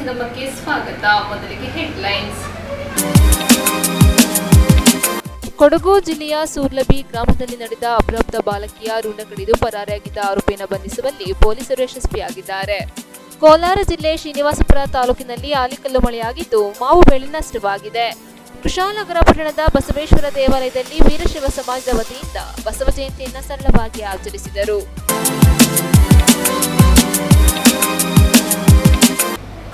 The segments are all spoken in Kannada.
ಸಂಗಮಕ್ಕೆ ಸ್ವಾಗತ. ಮೊದಲಿಗೆ ಹೆಡ್ಲೈನ್ಸ್. ಕೊಡಗು ಜಿಲ್ಲೆಯ ಸೂರ್ಲಬಿ ಗ್ರಾಮದಲ್ಲಿ ನಡೆದ ಅಪ್ರಾಪ್ತ ಬಾಲಕಿಯ ಋಣ ಕಡಿದು ಪರಾರಿಯಾಗಿದ್ದ ಆರೋಪಿಯನ್ನು ಬಂಧಿಸುವಲ್ಲಿ ಪೊಲೀಸರು ಯಶಸ್ವಿಯಾಗಿದ್ದಾರೆ. ಕೋಲಾರ ಜಿಲ್ಲೆ ಶ್ರೀನಿವಾಸಪುರ ತಾಲೂಕಿನಲ್ಲಿ ಆಲಿಕಲ್ಲು ಮಳೆಯಾಗಿದ್ದು ಮಾವು ಬೆಳೆ ನಷ್ಟವಾಗಿದೆ. ಕುಶಾಲನಗರ ಪಟ್ಟಣದ ಬಸವೇಶ್ವರ ದೇವಾಲಯದಲ್ಲಿ ವೀರಶೈವ ಸಮಾಜದ ವತಿಯಿಂದ ಬಸವ ಜಯಂತಿಯನ್ನು ಸರಳವಾಗಿ ಆಚರಿಸಿದರು.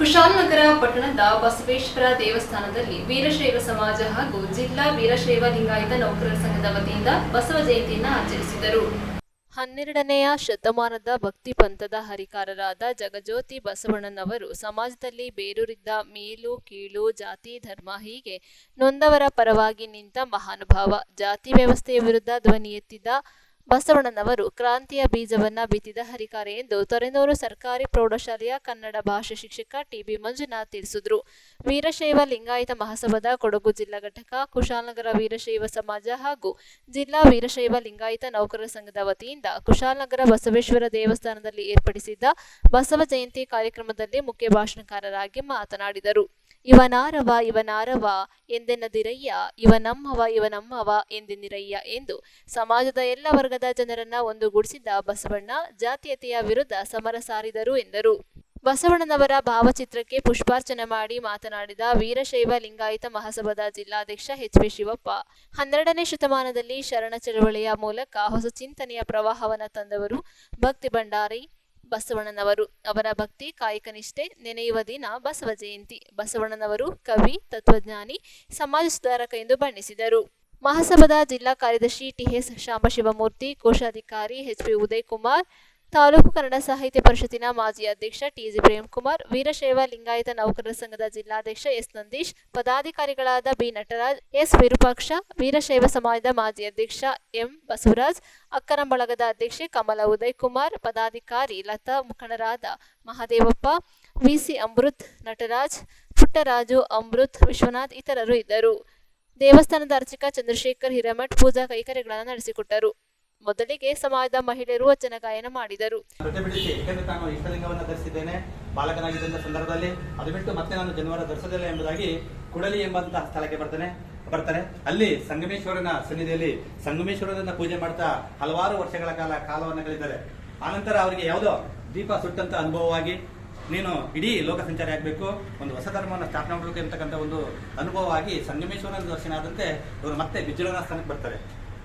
ಕುಶಾಲನಗರ ಪಟ್ಟಣದ ಬಸವೇಶ್ವರ ದೇವಸ್ಥಾನದಲ್ಲಿ ವೀರಶೈವ ಸಮಾಜ ಹಾಗೂ ಜಿಲ್ಲಾ ವೀರಶೈವ ಲಿಂಗಾಯತ ನೌಕರರ ಸಂಘದ ವತಿಯಿಂದ ಬಸವ ಜಯಂತಿಯನ್ನು ಆಚರಿಸಿದರು. 12ನೆಯ ಶತಮಾನದ ಭಕ್ತಿ ಪಂಥದ ಹರಿಕಾರರಾದ ಜಗಜ್ಯೋತಿ ಬಸವಣ್ಣನವರು ಸಮಾಜದಲ್ಲಿ ಬೇರೂರಿದ್ದ ಮೇಲು ಕೀಳು ಜಾತಿ ಧರ್ಮ ಹೀಗೆ ನೊಂದವರ ಪರವಾಗಿ ನಿಂತ ಮಹಾನುಭಾವ. ಜಾತಿ ವ್ಯವಸ್ಥೆಯ ವಿರುದ್ಧ ಧ್ವನಿ ಎತ್ತಿದ ಬಸವಣ್ಣನವರು ಕ್ರಾಂತಿಯ ಬೀಜವನ್ನ ಬಿತ್ತಿದ ಹರಿಕಾರ ಎಂದು ತೊರೆನೂರು ಸರ್ಕಾರಿ ಪ್ರೌಢಶಾಲೆಯ ಕನ್ನಡ ಭಾಷಾ ಶಿಕ್ಷಕ ಟಿಬಿ ಮಂಜುನಾಥ್ ತಿಳಿಸಿದರು. ವೀರಶೈವ ಲಿಂಗಾಯತ ಮಹಾಸಭಾದ ಕೊಡಗು ಜಿಲ್ಲಾ ಘಟಕ, ಕುಶಾಲನಗರ ವೀರಶೈವ ಸಮಾಜ ಹಾಗೂ ಜಿಲ್ಲಾ ವೀರಶೈವ ಲಿಂಗಾಯತ ನೌಕರರ ಸಂಘದ ವತಿಯಿಂದ ಕುಶಾಲನಗರ ಬಸವೇಶ್ವರ ದೇವಸ್ಥಾನದಲ್ಲಿ ಏರ್ಪಡಿಸಿದ್ದ ಬಸವ ಜಯಂತಿ ಕಾರ್ಯಕ್ರಮದಲ್ಲಿ ಮುಖ್ಯ ಭಾಷಣಕಾರರಾಗಿ ಮಾತನಾಡಿದರು. ಇವನಾರವ ಎಂದೆನ್ನದಿರಯ್ಯ, ಇವನಮ್ಮವ ಎಂದೆನ್ನಿರಯ್ಯ ಎಂದು ಸಮಾಜದ ಎಲ್ಲ ವರ್ಗದ ಜನರನ್ನ ಒಂದುಗೂಡಿಸಿದ್ದ ಬಸವಣ್ಣ ಜಾತೀಯತೆಯ ವಿರುದ್ಧ ಸಮರ ಸಾರಿದರು ಎಂದರು. ಬಸವಣ್ಣನವರ ಭಾವಚಿತ್ರಕ್ಕೆ ಪುಷ್ಪಾರ್ಚನೆ ಮಾಡಿ ಮಾತನಾಡಿದ ವೀರಶೈವ ಲಿಂಗಾಯತ ಮಹಾಸಭಾದ ಜಿಲ್ಲಾಧ್ಯಕ್ಷ ಎಚ್.ಪಿ. ಶಿವಪ್ಪ, 12ನೇ ಶತಮಾನದಲ್ಲಿ ಶರಣ ಚಳವಳಿಯ ಮೂಲಕ ಹೊಸ ಚಿಂತನೆಯ ಪ್ರವಾಹವನ್ನು ತಂದವರು ಭಕ್ತಿ ಭಂಡಾರಿ ಬಸವಣ್ಣನವರು. ಅವರ ಭಕ್ತಿ ಕಾಯಕ ನಿಷ್ಠೆ ನೆನೆಯುವ ದಿನ ಬಸವ ಜಯಂತಿ. ಬಸವಣ್ಣನವರು ಕವಿ, ತತ್ವಜ್ಞಾನಿ, ಸಮಾಜ ಸುಧಾರಕ ಎಂದು ಬಣ್ಣಿಸಿದರು. ಮಹಾಸಭಾದ ಜಿಲ್ಲಾ ಕಾರ್ಯದರ್ಶಿ ಟಿಎಸ್ ಶಾಂಬಶಿವಮೂರ್ತಿ, ಕೋಶಾಧಿಕಾರಿ ಎಚ್.ಪಿ. ಉದಯ್ ಕುಮಾರ್, ತಾಲೂಕು ಕನ್ನಡ ಸಾಹಿತ್ಯ ಪರಿಷತ್ತಿನ ಮಾಜಿ ಅಧ್ಯಕ್ಷ ಟಿ.ಜಿ. ಪ್ರೇಮ್ಕುಮಾರ್, ವೀರಶೈವ ಲಿಂಗಾಯತ ನೌಕರರ ಸಂಘದ ಜಿಲ್ಲಾಧ್ಯಕ್ಷ ಎಸ್. ನಂದೀಶ್, ಪದಾಧಿಕಾರಿಗಳಾದ ಬಿ. ನಟರಾಜ್, ಎಸ್. ವಿರೂಪಾಕ್ಷ, ವೀರಶೈವ ಸಮಾಜದ ಮಾಜಿ ಅಧ್ಯಕ್ಷ ಎಂ. ಬಸವರಾಜ್, ಅಕ್ಕನ ಬಳಗದ ಅಧ್ಯಕ್ಷೆ ಕಮಲಾ ಉದಯ್ ಕುಮಾರ್, ಪದಾಧಿಕಾರಿ ಲತಾ, ಮುಖಂಡರಾದ ಮಹಾದೇವಪ್ಪ, ವಿಸಿ ಅಮೃತ್, ನಟರಾಜ್, ಪುಟ್ಟರಾಜು, ಅಮೃತ್, ವಿಶ್ವನಾಥ್ ಇತರರು ಇದ್ದರು. ದೇವಸ್ಥಾನದ ಅರ್ಚಕ ಚಂದ್ರಶೇಖರ್ ಹಿರೇಮಠ್ ಪೂಜಾ ಕೈಕರ್ಯಗಳನ್ನು ನಡೆಸಿಕೊಟ್ಟರು. ಮೊದಲಿಗೆ ಸಮಾಜದ ಮಹಿಳೆಯರು ವಚನ ಗಾಯನ ಮಾಡಿದರು. ನಾನು ಇಷ್ಟಲಿಂಗವನ್ನು ಧರಿಸಿದ್ದೇನೆ ಬಾಲಕನಾಗಿದ್ದಂಥ ಸಂದರ್ಭದಲ್ಲಿ, ಅದು ಬಿಟ್ಟು ಮತ್ತೆ ನಾನು ಜನಿವಾರ ಧರಿಸಲಿಲ್ಲ ಎಂಬುದಾಗಿ ಕುಡಲಿ ಎಂಬಂತಹ ಸ್ಥಳಕ್ಕೆ ಬರ್ತಾರೆ. ಅಲ್ಲಿ ಸಂಗಮೇಶ್ವರನ ಸನ್ನಿಧಿಯಲ್ಲಿ ಸಂಗಮೇಶ್ವರನನ್ನ ಪೂಜೆ ಮಾಡ್ತಾ ಹಲವಾರು ವರ್ಷಗಳ ಕಾಲವನ್ನು ಕಳೆದಿದ್ದಾರೆ. ಆನಂತರ ಅವರಿಗೆ ಯಾವುದೋ ದೀಪ ಸುಟ್ಟಂತ ಅನುಭವವಾಗಿ, ನೀನು ಇಡೀ ಲೋಕ ಸಂಚಾರಿ ಆಗಬೇಕು, ಒಂದು ಹೊಸ ಧರ್ಮವನ್ನು ಸ್ಥಾಪನೆ ಮಾಡಬೇಕು ಎಂಬತಕ್ಕಂಥ ಒಂದು ಅನುಭವವಾಗಿ ಸಂಗಮೇಶ್ವರನ ದರ್ಶನ ಆದಂತೆ ಇವರು ಮತ್ತೆ ಬಿಜ್ಜಳನ ಸ್ಥಾನಕ್ಕೆ ಬರ್ತಾರೆ.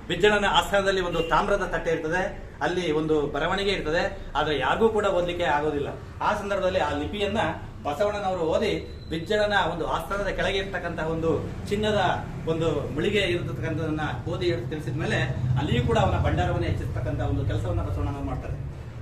ಬಿಜ್ಜಳನ ಆಸ್ಥಾನದಲ್ಲಿ ಒಂದು ತಾಮ್ರದ ತಟ್ಟೆ ಇರ್ತದೆ, ಅಲ್ಲಿ ಒಂದು ಬರವಣಿಗೆ ಇರ್ತದೆ, ಆದ್ರೆ ಯಾರಿಗೂ ಕೂಡ ಓದಲಿಕ್ಕೆ ಆಗೋದಿಲ್ಲ. ಆ ಸಂದರ್ಭದಲ್ಲಿ ಆ ಲಿಪಿಯನ್ನ ಬಸವಣ್ಣನವರು ಓದಿ ಬಿಜ್ಜಳನ ಒಂದು ಆಸ್ಥಾನದ ಕೆಳಗೆ ಇರ್ತಕ್ಕಂತಹ ಒಂದು ಚಿನ್ನದ ಒಂದು ಮುಳಿಗೆ ಇರತಕ್ಕಂಥದನ್ನ ಓದಿ ತಿಳಿಸಿದ ಮೇಲೆ ಅಲ್ಲಿಯೂ ಕೂಡ ಅವನ ಭಂಡಾರವನ್ನು ಹೆಚ್ಚಿಸ್ತಕ್ಕಂಥ ಒಂದು ಕೆಲಸವನ್ನ ಬಸವಣ್ಣನವರು ಮಾಡ್ತಾರೆ.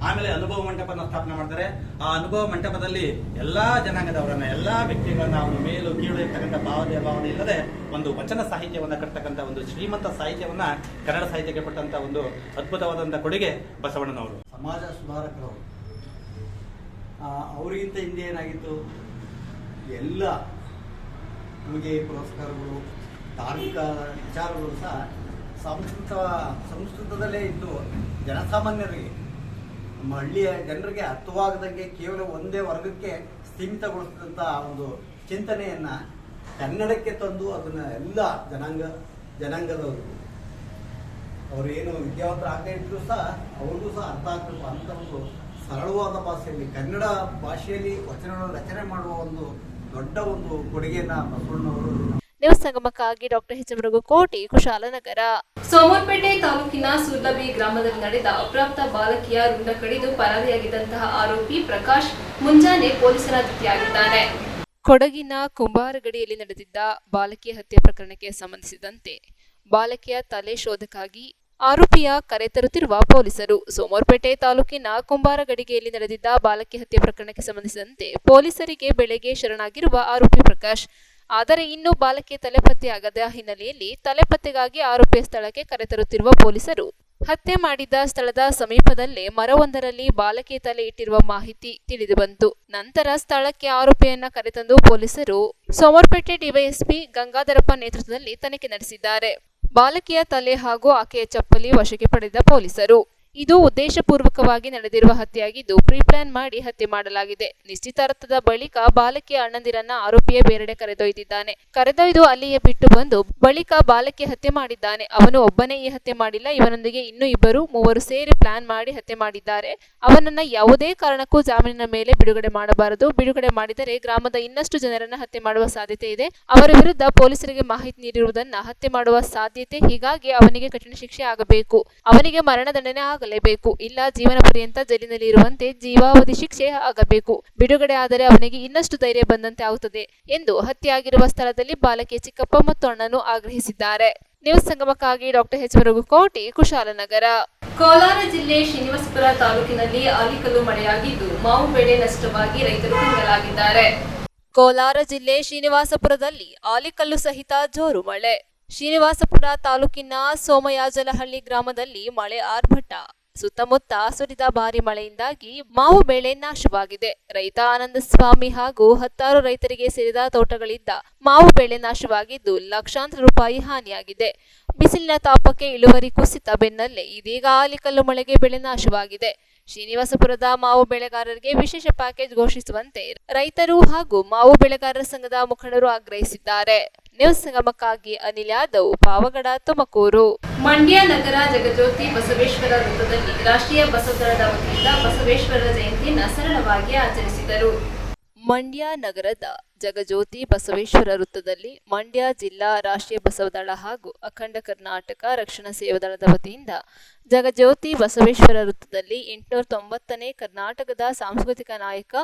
ಆಮೇಲೆ ಅನುಭವ ಮಂಟಪನ ಸ್ಥಾಪನೆ ಮಾಡ್ತಾರೆ. ಆ ಅನುಭವ ಮಂಟಪದಲ್ಲಿ ಎಲ್ಲಾ ಜನಾಂಗದವರನ್ನ, ಎಲ್ಲಾ ವ್ಯಕ್ತಿಗಳನ್ನ ಅವನು ಮೇಲು ಕೀಳು ಇರ್ತಕ್ಕಂಥ ಭಾವನೆ ಇಲ್ಲದೆ ಒಂದು ವಚನ ಸಾಹಿತ್ಯವನ್ನ ಕಟ್ಟತಕ್ಕಂಥ ಒಂದು ಶ್ರೀಮಂತ ಸಾಹಿತ್ಯವನ್ನ ಕನ್ನಡ ಸಾಹಿತ್ಯಕ್ಕೆ ಕೊಟ್ಟಂತ ಒಂದು ಅದ್ಭುತವಾದಂತಹ ಕೊಡುಗೆ ಬಸವಣ್ಣನವರು. ಸಮಾಜ ಸುಧಾರಕರು ಅವರಿಗಿಂತ ಹಿಂದೆ ಏನಾಗಿತ್ತು, ಎಲ್ಲ ನಮಗೆ ಪುರಸ್ಕಾರಗಳು, ಧಾರ್ಮಿಕ ವಿಚಾರಗಳು ಸಹ ಸಂಸ್ಕೃತದಲ್ಲೇ ಇದ್ದು ಜನಸಾಮಾನ್ಯರಿಗೆ, ನಮ್ಮ ಹಳ್ಳಿಯ ಜನರಿಗೆ ಅರ್ಥವಾಗದಂಗೆ ಕೇವಲ ಒಂದೇ ವರ್ಗಕ್ಕೆ ಸೀಮಿತಗೊಳಿಸಿದಂಥ ಒಂದು ಚಿಂತನೆಯನ್ನ ಕನ್ನಡಕ್ಕೆ ತಂದು ಅದನ್ನ ಎಲ್ಲ ಜನಾಂಗದವರು ಅವರು ಏನು ವಿದ್ಯಾವಂತರಾಗದೇ ಇದ್ರು ಸಹ ಅವ್ರಿಗೂ ಸಹ ಅರ್ಥ ಆಗಬೇಕು ಅಂತ ಒಂದು ಸರಳವಾದ ಭಾಷೆಯಲ್ಲಿ, ಕನ್ನಡ ಭಾಷೆಯಲ್ಲಿ ವಚನಗಳನ್ನು ರಚನೆ ಮಾಡುವ ಒಂದು ದೊಡ್ಡ ಒಂದು ಕೊಡುಗೆಯನ್ನ ಬಸವಣ್ಣವರು. ನ್ಯೂಸ್ ಸಂಗಮಕ್ಕಾಗಿ ಡಾಕ್ಟರ್ ಎಚ್. ಮೃಗುಕೋಟಿ, ಕುಶಾಲನಗರ. ಸೋಮವಾರಪೇಟೆ ತಾಲೂಕಿನ ಸೂರ್ಲಬಿ ಗ್ರಾಮದಲ್ಲಿ ನಡೆದ ಅಪ್ರಾಪ್ತ ಬಾಲಕಿಯ ಋಣ ಕಡಿದು ಪರಾರಿಯಾಗಿದ್ದಂತಹ ಆರೋಪಿ ಪ್ರಕಾಶ್ ಮುಂಜಾನೆ ಪೊಲೀಸರ ಜೊತೆಯಾಗಿದ್ದಾನೆ. ಕೊಡಗಿನ ಕುಂಬಾರಗಡಿಯಲ್ಲಿ ನಡೆದಿದ್ದ ಬಾಲಕಿಯ ಹತ್ಯೆ ಪ್ರಕರಣಕ್ಕೆ ಸಂಬಂಧಿಸಿದಂತೆ ಬಾಲಕಿಯ ತಲೆ ಶೋಧಕ್ಕಾಗಿ ಆರೋಪಿಯ ಕರೆತರುತ್ತಿರುವ ಪೊಲೀಸರು. ಸೋಮವಾರಪೇಟೆ ತಾಲೂಕಿನ ಕುಂಬಾರಗಡಿಗೆಯಲ್ಲಿ ನಡೆದಿದ್ದ ಬಾಲಕಿ ಹತ್ಯೆ ಪ್ರಕರಣಕ್ಕೆ ಸಂಬಂಧಿಸಿದಂತೆ ಪೊಲೀಸರಿಗೆ ಬೆಳಗ್ಗೆ ಶರಣಾಗಿರುವ ಆರೋಪಿ ಪ್ರಕಾಶ್, ಆದರೆ ಇನ್ನೂ ಬಾಲಕಿ ತಲೆಪತ್ತೆಯಾಗದ ಹಿನ್ನೆಲೆಯಲ್ಲಿ ತಲೆಪತ್ತೆಗಾಗಿ ಆರೋಪಿಯ ಸ್ಥಳಕ್ಕೆ ಕರೆತರುತ್ತಿರುವ ಪೊಲೀಸರು ಹತ್ಯೆ ಮಾಡಿದ ಸ್ಥಳದ ಸಮೀಪದಲ್ಲೇ ಮರವೊಂದರಲ್ಲಿ ಬಾಲಕಿ ತಲೆ ಇಟ್ಟಿರುವ ಮಾಹಿತಿ ತಿಳಿದುಬಂತು. ನಂತರ ಸ್ಥಳಕ್ಕೆ ಆರೋಪಿಯನ್ನ ಕರೆತಂದು ಪೊಲೀಸರು ಸೋಮವಾರಪೇಟೆ ಡಿವೈಎಸ್ಪಿ ಗಂಗಾಧರಪ್ಪ ನೇತೃತ್ವದಲ್ಲಿ ತನಿಖೆ ನಡೆಸಿದ್ದಾರೆ. ಬಾಲಕಿಯ ತಲೆ ಹಾಗೂ ಆಕೆಯ ಚಪ್ಪಲಿ ವಶಕ್ಕೆ ಪಡೆದ ಪೊಲೀಸರು ಇದು ಉದ್ದೇಶಪೂರ್ವಕವಾಗಿ ನಡೆದಿರುವ ಹತ್ಯೆಯಾಗಿದ್ದು ಪ್ರೀಪ್ಲಾನ್ ಮಾಡಿ ಹತ್ಯೆ ಮಾಡಲಾಗಿದೆ. ನಿಶ್ಚಿತಾರ್ಥದ ಬಳಿಕ ಬಾಲಕಿಯ ಅಣ್ಣಂದಿರನ್ನ ಆರೋಪಿಯೇ ಬೇರೆಡೆ ಕರೆದೊಯ್ದು ಅಲ್ಲಿಯೇ ಬಿಟ್ಟು ಬಂದು ಬಳಿಕ ಬಾಲಕಿ ಹತ್ಯೆ ಮಾಡಿದ್ದಾನೆ. ಅವನು ಒಬ್ಬನೇ ಈ ಹತ್ಯೆ ಮಾಡಿಲ್ಲ, ಇವನೊಂದಿಗೆ ಇನ್ನೂ ಮೂವರು ಸೇರಿ ಪ್ಲಾನ್ ಮಾಡಿ ಹತ್ಯೆ ಮಾಡಿದ್ದಾರೆ. ಅವನನ್ನ ಯಾವುದೇ ಕಾರಣಕ್ಕೂ ಜಾಮೀನಿನ ಮೇಲೆ ಬಿಡುಗಡೆ ಮಾಡಬಾರದು. ಬಿಡುಗಡೆ ಮಾಡಿದರೆ ಗ್ರಾಮದ ಇನ್ನಷ್ಟು ಜನರನ್ನ ಹತ್ಯೆ ಮಾಡುವ ಸಾಧ್ಯತೆ ಇದೆ. ಅವರ ವಿರುದ್ಧ ಪೊಲೀಸರಿಗೆ ಮಾಹಿತಿ ನೀಡಿರುವುದನ್ನ ಹತ್ಯೆ ಮಾಡುವ ಸಾಧ್ಯತೆ. ಹೀಗಾಗಿ ಅವನಿಗೆ ಕಠಿಣ ಶಿಕ್ಷೆ ಆಗಬೇಕು. ಅವನಿಗೆ ಮರಣದಂಡನೆ ಆಗಲೇಬೇಕು. ಇಲ್ಲ ಜೀವನ ಪರ್ಯಂತ ಜೈಲಿನಲ್ಲಿ ಇರುವಂತೆ ಜೀವಾವಧಿ ಶಿಕ್ಷೆ ಆಗಬೇಕು. ಬಿಡುಗಡೆ ಆದರೆ ಅವನಿಗೆ ಇನ್ನಷ್ಟು ಧೈರ್ಯ ಬಂದಂತೆ ಆಗುತ್ತದೆ ಎಂದು ಹತ್ಯೆಯಾಗಿರುವ ಸ್ಥಳದಲ್ಲಿ ಬಾಲಕಿಯ ಚಿಕ್ಕಪ್ಪ ಮತ್ತು ಅಣ್ಣನು ಆಗ್ರಹಿಸಿದ್ದಾರೆ. ನ್ಯೂಸ್ ಸಂಗಮಕ್ಕಾಗಿ ಡಾಕ್ಟರ್ ಎಚ್ ಕೋಟಿ, ಕುಶಾಲನಗರ. ಕೋಲಾರ ಜಿಲ್ಲೆ ಶ್ರೀನಿವಾಸಪುರ ತಾಲೂಕಿನಲ್ಲಿ ಆಲಿಕಲ್ಲು ಮಳೆಯಾಗಿದ್ದು ಮಾವು ಬೆಳೆ ನಷ್ಟವಾಗಿ ರೈತರು ಕಂಗಾಲಾಗಿದ್ದಾರೆ. ಕೋಲಾರ ಜಿಲ್ಲೆ ಶ್ರೀನಿವಾಸಪುರದಲ್ಲಿ ಆಲಿಕಲ್ಲು ಸಹಿತ ಜೋರು ಮಳೆ. ಶ್ರೀನಿವಾಸಪುರ ತಾಲೂಕಿನ ಸೋಮಯಾಜಲಹಳ್ಳಿ ಗ್ರಾಮದಲ್ಲಿ ಮಳೆ ಆರ್ಭಟ. ಸುತ್ತಮುತ್ತ ಸುರಿದ ಭಾರಿ ಮಳೆಯಿಂದಾಗಿ ಮಾವು ಬೆಳೆ ನಾಶವಾಗಿದೆ. ರೈತ ಆನಂದಸ್ವಾಮಿ ಹಾಗೂ 10 ರೈತರಿಗೆ ಸೇರಿದ ತೋಟಗಳಿದ್ದ ಮಾವು ಬೆಳೆ ನಾಶವಾಗಿದ್ದು ಲಕ್ಷಾಂತರ ರೂಪಾಯಿ ಹಾನಿಯಾಗಿದೆ. ಬಿಸಿಲಿನ ತಾಪಕ್ಕೆ ಇಳುವರಿ ಕುಸಿತ ಬೆನ್ನಲ್ಲೇ ಇದೀಗ ಆಲಿಕಲ್ಲು ಮಳೆಗೆ ಬೆಳೆ ನಾಶವಾಗಿದೆ. ಶ್ರೀನಿವಾಸಪುರದ ಮಾವು ಬೆಳೆಗಾರರಿಗೆ ವಿಶೇಷ ಪ್ಯಾಕೇಜ್ ಘೋಷಿಸುವಂತೆ ರೈತರು ಹಾಗೂ ಮಾವು ಬೆಳೆಗಾರರ ಸಂಘದ ಮುಖಂಡರು ಆಗ್ರಹಿಸಿದ್ದಾರೆ. ನ್ಯೂಸ್ ಸಂಗಮಕ್ಕಾಗಿ ಅನಿಲ್ ಯಾದವ್, ಪಾವಗಡ, ತುಮಕೂರು. ಮಂಡ್ಯ ನಗರ ಜಗಜ್ಯೋತಿ ಬಸವೇಶ್ವರ ವೃತ್ತದಲ್ಲಿ ರಾಷ್ಟ್ರೀಯ ಬಸವ ದಳದ ವತಿಯಿಂದ ಬಸವೇಶ್ವರರ ಜಯಂತಿಯನ್ನು ಸರಳವಾಗಿ ಆಚರಿಸಿದರು. ಮಂಡ್ಯ ನಗರದ ಜಗಜ್ಯೋತಿ ಬಸವೇಶ್ವರ ವೃತ್ತದಲ್ಲಿ ಮಂಡ್ಯ ಜಿಲ್ಲಾ ರಾಷ್ಟ್ರೀಯ ಬಸವ ದಳ ಹಾಗೂ ಅಖಂಡ ಕರ್ನಾಟಕ ರಕ್ಷಣಾ ಸೇವಾ ದಳದ ವತಿಯಿಂದ ಜಗಜ್ಯೋತಿ ಬಸವೇಶ್ವರ ವೃತ್ತದಲ್ಲಿ 890ನೇ ಕರ್ನಾಟಕದ ಸಾಂಸ್ಕೃತಿಕ ನಾಯಕ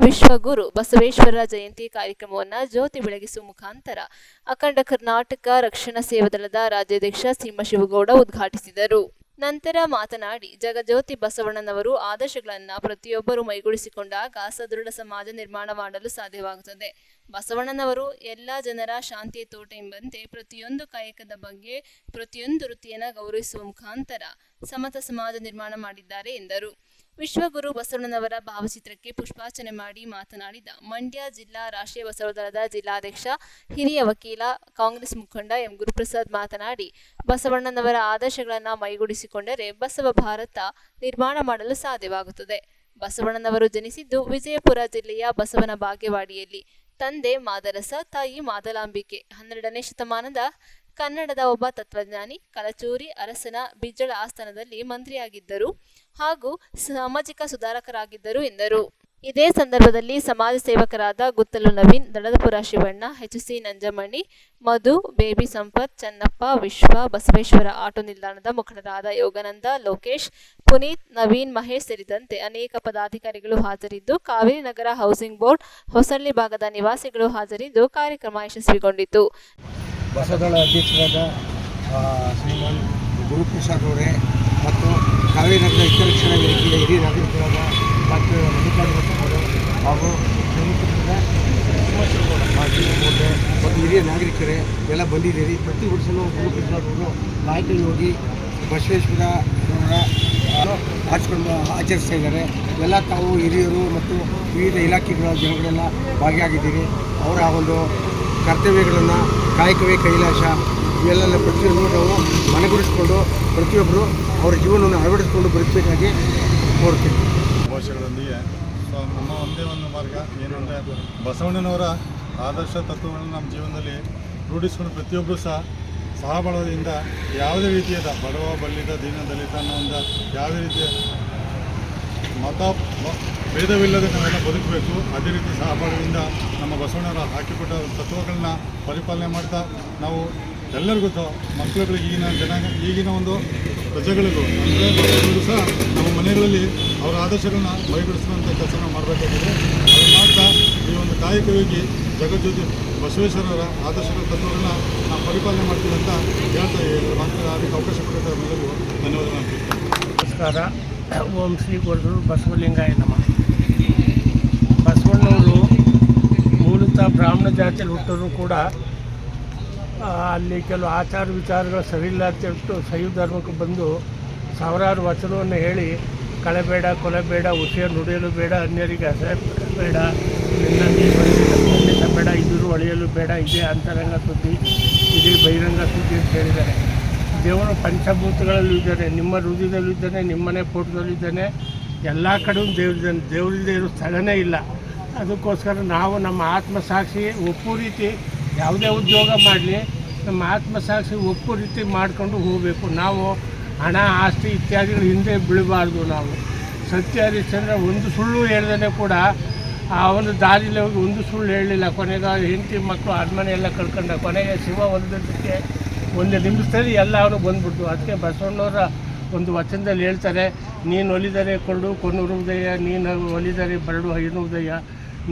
ವಿಶ್ವಗುರು ಬಸವೇಶ್ವರರ ಜಯಂತಿ ಕಾರ್ಯಕ್ರಮವನ್ನು ಜ್ಯೋತಿ ಬೆಳಗಿಸುವ ಮುಖಾಂತರ ಅಖಂಡ ಕರ್ನಾಟಕ ರಕ್ಷಣಾ ಸೇವಾ ದಳದ ರಾಜ್ಯಾಧ್ಯಕ್ಷ ಸಿಂಹಶಿವಗೌಡ ಉದ್ಘಾಟಿಸಿದರು. ನಂತರ ಮಾತನಾಡಿ, ಜಗಜ್ಯೋತಿ ಬಸವಣ್ಣನವರು ಆದರ್ಶಗಳನ್ನು ಪ್ರತಿಯೊಬ್ಬರು ಮೈಗೂಡಿಸಿಕೊಂಡಾಗ ಸದೃಢ ಸಮಾಜ ನಿರ್ಮಾಣ ಮಾಡಲು ಸಾಧ್ಯವಾಗುತ್ತದೆ. ಬಸವಣ್ಣನವರು ಎಲ್ಲ ಜನರ ಶಾಂತಿಯ ತೋಟ ಎಂಬಂತೆ ಪ್ರತಿಯೊಂದು ಕಾಯಕದ ಬಗ್ಗೆ ಪ್ರತಿಯೊಂದು ವೃತ್ತಿಯನ್ನು ಗೌರವಿಸುವ ಮುಖಾಂತರ ಸಮತ ಸಮಾಜ ನಿರ್ಮಾಣ ಮಾಡಿದ್ದಾರೆ ಎಂದರು. ವಿಶ್ವಗುರು ಬಸವಣ್ಣನವರ ಭಾವಚಿತ್ರಕ್ಕೆ ಪುಷ್ಪಾರ್ಚನೆ ಮಾಡಿ ಮಾತನಾಡಿದ ಮಂಡ್ಯ ಜಿಲ್ಲಾ ರಾಷ್ಟ್ರೀಯ ಬಸವ ದಳದ ಜಿಲ್ಲಾಧ್ಯಕ್ಷ ಹಿರಿಯ ವಕೀಲ ಕಾಂಗ್ರೆಸ್ ಮುಖಂಡ ಎಂ ಗುರುಪ್ರಸಾದ್ ಮಾತನಾಡಿ, ಬಸವಣ್ಣನವರ ಆದರ್ಶಗಳನ್ನು ಮೈಗೂಡಿಸಿಕೊಂಡರೆ ಬಸವ ಭಾರತ ನಿರ್ಮಾಣ ಮಾಡಲು ಸಾಧ್ಯವಾಗುತ್ತದೆ. ಬಸವಣ್ಣನವರು ಜನಿಸಿದ್ದು ವಿಜಯಪುರ ಜಿಲ್ಲೆಯ ಬಸವನ ಬಾಗೇವಾಡಿಯಲ್ಲಿ. ತಂದೆ ಮಾದರಸ, ತಾಯಿ ಮಾದಲಾಂಬಿಕೆ. 12ನೇ ಶತಮಾನದ ಕನ್ನಡದ ಒಬ್ಬ ತತ್ವಜ್ಞಾನಿ, ಕಲಚೂರಿ ಅರಸನ ಬಿಜ್ಜಳ ಆಸ್ಥಾನದಲ್ಲಿ ಮಂತ್ರಿಯಾಗಿದ್ದರು ಹಾಗೂ ಸಾಮಾಜಿಕ ಸುಧಾರಕರಾಗಿದ್ದರು ಎಂದರು. ಇದೇ ಸಂದರ್ಭದಲ್ಲಿ ಸಮಾಜ ಸೇವಕರಾದ ಗುತ್ತಲು ನವೀನ್, ದಳದಪುರ ಶಿವಣ್ಣ, ಎಚ್.ಸಿ. ನಂಜಮಣಿ, ಮಧು, ಬೇಬಿ ಸಂಪತ್, ಚನ್ನಪ್ಪ, ವಿಶ್ವ, ಬಸವೇಶ್ವರ ಆಟೋ ನಿಲ್ದಾಣದ ಮುಖಂಡರಾದ ಯೋಗಾನಂದ, ಲೋಕೇಶ್, ಪುನೀತ್, ನವೀನ್, ಮಹೇಶ್ ಸೇರಿದಂತೆ ಅನೇಕ ಪದಾಧಿಕಾರಿಗಳು ಹಾಜರಿದ್ದು, ಕಾವೇರಿ ನಗರ ಹೌಸಿಂಗ್ ಬೋರ್ಡ್ ಹೊಸಳ್ಳಿ ಭಾಗದ ನಿವಾಸಿಗಳು ಹಾಜರಿದ್ದು ಕಾರ್ಯಕ್ರಮ ಯಶಸ್ವಿಗೊಂಡಿತು. ಬಸವದಳ ಅಧ್ಯಕ್ಷರಾದ ಶ್ರೀಮಾನ್ ಗುರುಪ್ರಸಾದ್ ಅವರೇ ಮತ್ತು ಕಾವೇರಿ ನಗರ ಹಿತರಕ್ಷಣಾ ವೇದಿಕೆಯ ಹಿರಿಯ ನಾಗರಿಕರಾದ ಡಾಕ್ಟರ್ ಮಲ್ಲಿಕಾರ್ಜುನ ಹಾಗೂ ಮತ್ತು ಹಿರಿಯ ನಾಗರಿಕರೇ ಎಲ್ಲ ಬಂದಿದ್ದೀರಿ. ಪ್ರತಿ ವರ್ಷವೂ ಗುರುಪ್ರಸಾದ್ ಅವರು ನಾಯಕರು ಹೋಗಿ ಬಸವೇಶ್ವರ ಆಚರಿಸ್ತಾ ಇದ್ದಾರೆ. ಎಲ್ಲ ತಾವು ಹಿರಿಯರು ಮತ್ತು ವಿವಿಧ ಇಲಾಖೆಗಳ ಜನಗಳೆಲ್ಲ ಭಾಗಿಯಾಗಿದ್ದೀರಿ. ಅವರ ಒಂದು ಕರ್ತವ್ಯಗಳನ್ನು ಕಾಯಕವೇ ಕೈಲಾಸ ಇವೆಲ್ಲ ಪ್ರತಿಯೊಂದು ನಾವು ಮನಗೂಡಿಸಿಕೊಂಡು ಪ್ರತಿಯೊಬ್ಬರು ಅವರ ಜೀವನವನ್ನು ಅಳವಡಿಸಿಕೊಂಡು ಬದುಕಬೇಕಾಗಿ ಕೋರ್ತೀವಿ. ಭಾಷೆಗಳೊಂದಿಗೆ ನಮ್ಮ ಒಂದೇ ಒಂದು ಮಾರ್ಗ ಏನು ಅಂದರೆ ಬಸವಣ್ಣನವರ ಆದರ್ಶ ತತ್ವಗಳನ್ನು ನಮ್ಮ ಜೀವನದಲ್ಲಿ ರೂಢಿಸಿಕೊಂಡು ಪ್ರತಿಯೊಬ್ಬರು ಸಹಬಾಳ್ವೆಯಿಂದ ಯಾವುದೇ ರೀತಿಯಾದ ಬಡವ ಬಲ್ಲಿದ ದೀನ ದಲಿತ ಅನ್ನೋ ಒಂದು ಯಾವುದೇ ರೀತಿಯ ಮತ ಭೇದವಿಲ್ಲದೆ ನಾವೆಲ್ಲ ಬದುಕಬೇಕು. ಅದೇ ರೀತಿ ಸಹಬಾಳ್ವೆಯಿಂದ ನಮ್ಮ ಬಸವಣ್ಣರ ಹಾಕಿಕೊಟ್ಟ ತತ್ವಗಳನ್ನ ಪರಿಪಾಲನೆ ಮಾಡ್ತಾ ನಾವು ಎಲ್ಲರಿಗೂ ಮಕ್ಕಳುಗಳಿಗೆ ಈಗಿನ ಒಂದು ಪ್ರಜೆಗಳಿಗೂ ಅಂದರೆ ಮಕ್ಕಳಿಗೂ ಸಹ ನಮ್ಮ ಮನೆಗಳಲ್ಲಿ ಅವರ ಆದರ್ಶಗಳನ್ನ ಮೈಗೂಡಿಸುವಂಥ ಕೆಲಸ ಮಾಡಬೇಕಾಗಿದೆ. ಅದು ಮಾಡ್ತಾ ಈ ಒಂದು ಕಾಯಕವಾಗಿ ಜಗಜ್ಯೋತಿ ಬಸವೇಶ್ವರರ ಆದರ್ಶಗಳ ತತ್ವಗಳನ್ನ ನಾವು ಪರಿಪಾಲನೆ ಮಾಡ್ತೀವಿ ಅಂತ ಹೇಳ್ತಾ ಅದಕ್ಕೆ ಅವಕಾಶ ಕೊಟ್ಟಿದ್ದ ಎಲ್ಲರಿಗೂ ಧನ್ಯವಾದಗಳು. ನಮಸ್ಕಾರ. ಓಂ ಶ್ರೀ ಗುರು ಬಸವಲಿಂಗಾಯ ನಮಃ. ಬಸವಣ್ಣವರು ಮೂಲತಃ ಬ್ರಾಹ್ಮಣ ಜಾತಿಯಲ್ಲಿ ಹುಟ್ಟರೂ ಕೂಡ ಅಲ್ಲಿ ಕೆಲವು ಆಚಾರ ವಿಚಾರಗಳು ಸರಿಯಿಲ್ಲ ಅಂತ ಹೇಳ್ಬಿಟ್ಟು ಶೈವ ಧರ್ಮಕ್ಕೆ ಬಂದು ಸಾವಿರಾರು ವಚನವನ್ನು ಹೇಳಿ ಕಳೆಬೇಡ, ಕೊಲೆಬೇಡ, ಉಸಿರು ನುಡಿಯಲು ಬೇಡ, ಅನ್ಯರಿಗೆ ಅಸಹ್ಯ ಬೇಡ, ನಿನ್ನ ಬೇಡ, ಇದುರು ಒಳೆಯಲು ಬೇಡ, ಇದೇ ಅಂತರಂಗ ಸುದ್ದಿ, ಇದೇ ಬಹಿರಂಗ ಸುದ್ದಿ ಅಂತ ಹೇಳಿದ್ದಾರೆ. ದೇವರು ಪಂಚಭೂತಗಳಲ್ಲೂ ಇದ್ದಾನೆ, ನಿಮ್ಮ ಹೃದಯದಲ್ಲೂ ಇದ್ದಾನೆ, ನಿಮ್ಮನೆ ಫೋಟೋದಲ್ಲೂ ಇದ್ದಾನೆ, ಎಲ್ಲ ಕಡೆಯೂ ದೇವರಿದ್ದಾನೆ. ದೇವರಿಲ್ಲದೆ ಇರೋ ಸ್ಥಳನೇ ಇಲ್ಲ. ಅದಕ್ಕೋಸ್ಕರ ನಾವು ನಮ್ಮ ಆತ್ಮಸಾಕ್ಷಿ ಒಪ್ಪು ರೀತಿ ಯಾವುದೇ ಉದ್ಯೋಗ ಮಾಡಲಿ ನಮ್ಮ ಆತ್ಮಸಾಕ್ಷಿ ಒಪ್ಪು ರೀತಿ ಮಾಡಿಕೊಂಡು ಹೋಗಬೇಕು. ನಾವು ಹಣ ಆಸ್ತಿ ಇತ್ಯಾದಿಗಳು ಹಿಂದೆ ಬೀಳಬಾರ್ದು. ನಾವು ಸತ್ಯ ಹರಿಶ್ಚಂದ್ರ ಒಂದು ಸುಳ್ಳು ಹೇಳ್ದೇ ಕೂಡ ಅವನು ದಾರಿಯಲ್ಲಿ ಹೋಗಿ ಒಂದು ಸುಳ್ಳು ಹೇಳಲಿಲ್ಲ. ಕೊನೆಗೆ ಹೆಂಡತಿ ಮಕ್ಕಳು ಅರಮನೆ ಎಲ್ಲ ಕಳ್ಕೊಂಡ. ಕೊನೆಗೆ ಶಿವ ಒಂದಕ್ಕೆ ಒಂದು ನಿಮಿಷದಲ್ಲಿ ಎಲ್ಲ ಅವನು ಬಂದ್ಬಿಟ್ಟು. ಅದಕ್ಕೆ ಬಸವಣ್ಣವರ ಒಂದು ವಚನದಲ್ಲಿ ಹೇಳ್ತಾರೆ, ನೀನು ಒಲಿದರೆ ಕೊನ್ನುವುದಯ್ಯ, ನೀನು ಒಲಿದರೆ ಬರಡು ಎನ್ನುವುದಯ್ಯ,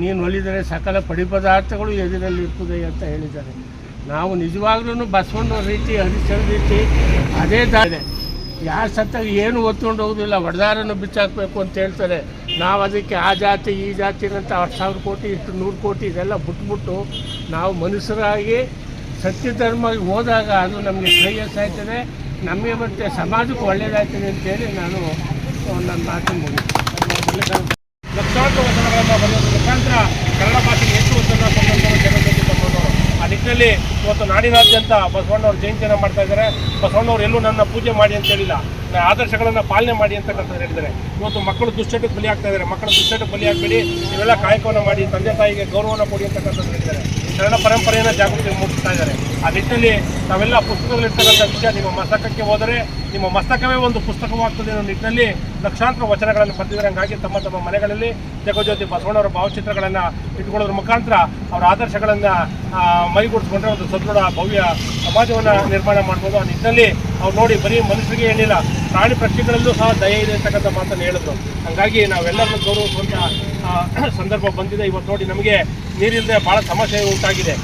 ನೀನು ಒಲಿದರೆ ಸಕಲ ಪಡಿಪದಾರ್ಥಗಳು ಎದುರಲ್ಲಿ ಇರ್ತದಯ್ಯ ಅಂತ ಹೇಳಿದ್ದಾರೆ. ನಾವು ನಿಜವಾಗ್ಲೂ ಬಸವಣ್ಣವ್ರ ರೀತಿ ಹರಿಶ್ಚಂದ್ರ ರೀತಿ ಅದೇ ದಾರಿ. ಯಾರು ಸತ್ತಾಗ ಏನು ಒತ್ಕೊಂಡು ಹೋಗೋದಿಲ್ಲ, ವರದಾರನ್ನು ಬಿಚ್ಚಾಕಬೇಕು ಅಂತ ಹೇಳ್ತಾರೆ. ನಾವು ಅದಕ್ಕೆ ಆ ಜಾತಿ ಈ ಜಾತಿ ಅಂತ 10,000 ಕೋಟಿ ಇಷ್ಟು 100 ಕೋಟಿ ಇದೆಲ್ಲ ಬಿಟ್ಬಿಟ್ಟು ನಾವು ಮನುಷ್ಯರಾಗಿ ಸತ್ಯ ಧರ್ಮಕ್ಕೆ ಹೋದಾಗ ಅದು ನಮಗೆ ಶ್ರೇಯಸ್ಸಾಯ್ತದೆ, ನಮಗೆ ಮತ್ತು ಸಮಾಜಕ್ಕೆ ಒಳ್ಳೆಯದಾಗ್ತದೆ ಅಂತೇಳಿ ನಾನು ನನ್ನ ಮಾತು ಮುಗಿಸ್ತೇನೆ. ಲಕ್ಷಾಂತರ ವಚನಗಳನ್ನು ಬರೆಯೋದ್ರ ಮುಖಾಂತರ ಕನ್ನಡ ಭಾಷೆಗೆ ಹೆಚ್ಚು ಒತ್ತನ್ನು ಕೊಟ್ಟಂಥವರು ಜಗಜ್ಯೋತಿ ಬಸವಣ್ಣವರು. ಆ ನಿಟ್ಟಿನಲ್ಲಿ ಇವತ್ತು ನಾಡಿನಾದ್ಯಂತ ಬಸವಣ್ಣವ್ರ ಜಯಂತಿಯನ್ನು ಮಾಡ್ತಾ ಇದ್ದಾರೆ. ಬಸವಣ್ಣವ್ರು ಎಲ್ಲೂ ನನ್ನ ಪೂಜೆ ಮಾಡಿ ಅಂತ ಹೇಳಿಲ್ಲ, ಆದರ್ಶಗಳನ್ನು ಪಾಲನೆ ಮಾಡಿ ಅಂತಕ್ಕಂಥದ್ದು ಹೇಳಿದ್ದಾರೆ. ಇವತ್ತು ಮಕ್ಕಳು ದುಶ್ಚಟಕ್ಕೆ ಬಲಿ ಆಗ್ತಾ ಇದ್ದಾರೆ. ಮಕ್ಕಳು ದುಶ್ಚಟಕ್ಕೆ ಬಲಿ ಆಗಬೇಡಿ, ನೀವೆಲ್ಲ ಕಾಯಕವನ್ನು ಮಾಡಿ ತಂದೆ ತಾಯಿಗೆ ಗೌರವವನ್ನು ಕೊಡಿ ಅಂತಕ್ಕಂಥದ್ದು ಹೇಳಿದ್ದಾರೆ. ಶರಣ ಪರಂಪರೆಯನ್ನು ಜಾಗೃತಿ ಮೂಡಿಸ್ತಾ ಇದ್ದಾರೆ. ಆ ನಿಟ್ಟಿನಲ್ಲಿ ನಾವೆಲ್ಲ ಪುಸ್ತಕದಲ್ಲಿರ್ತಕ್ಕಂಥ ವಿಷಯ ನಿಮ್ಮ ಮಸ್ತಕಕ್ಕೆ ಹೋದರೆ ನಿಮ್ಮ ಮಸ್ತಕವೇ ಒಂದು ಪುಸ್ತಕವಾಗ್ತದೆ ಅನ್ನೋ ನಿಟ್ಟಿನಲ್ಲಿ ಲಕ್ಷಾಂತರ ವಚನಗಳನ್ನು ಬರೆದಿದ್ದಾರೆ. ಹಾಗಾಗಿ ತಮ್ಮ ತಮ್ಮ ಮನೆಗಳಲ್ಲಿ ಜಗಜ್ಯೋತಿ ಬಸವಣ್ಣವರ ಭಾವಚಿತ್ರಗಳನ್ನು ಇಟ್ಕೊಳ್ಳೋದ್ರ ಮುಖಾಂತರ ಅವರ ಆದರ್ಶಗಳನ್ನು ಮೈಗೂಡಿಸ್ಕೊಂಡ್ರೆ ಒಂದು ಸದೃಢ ಭವ್ಯ ಸಮಾಜವನ್ನು ನಿರ್ಮಾಣ ಮಾಡ್ಬೋದು. ಆ ನಿಟ್ಟಿನಲ್ಲಿ ಅವ್ರು ನೋಡಿ ಬರೀ ಮನುಷ್ಯರಿಗೆ ಏನಿಲ್ಲ, ಪ್ರಾಣಿ ಪಕ್ಷಿಗಳಲ್ಲೂ ಸಹ ದಯೆ ಇದೆ ಅಂತಕ್ಕಂಥ ಮಾತನ್ನು ಹೇಳಿದ್ರು. ಹಾಗಾಗಿ ನಾವೆಲ್ಲರನ್ನು ಗೌರವಿಸುವಂಥ ಸಂದರ್ಭ ಬಂದಿದೆ. ಇವತ್ತು ನೋಡಿ ನಮಗೆ ನೀರಿಲ್ಲದೆ ಭಾಳ ಸಮಸ್ಯೆ ಉಂಟಾಗಿದೆ.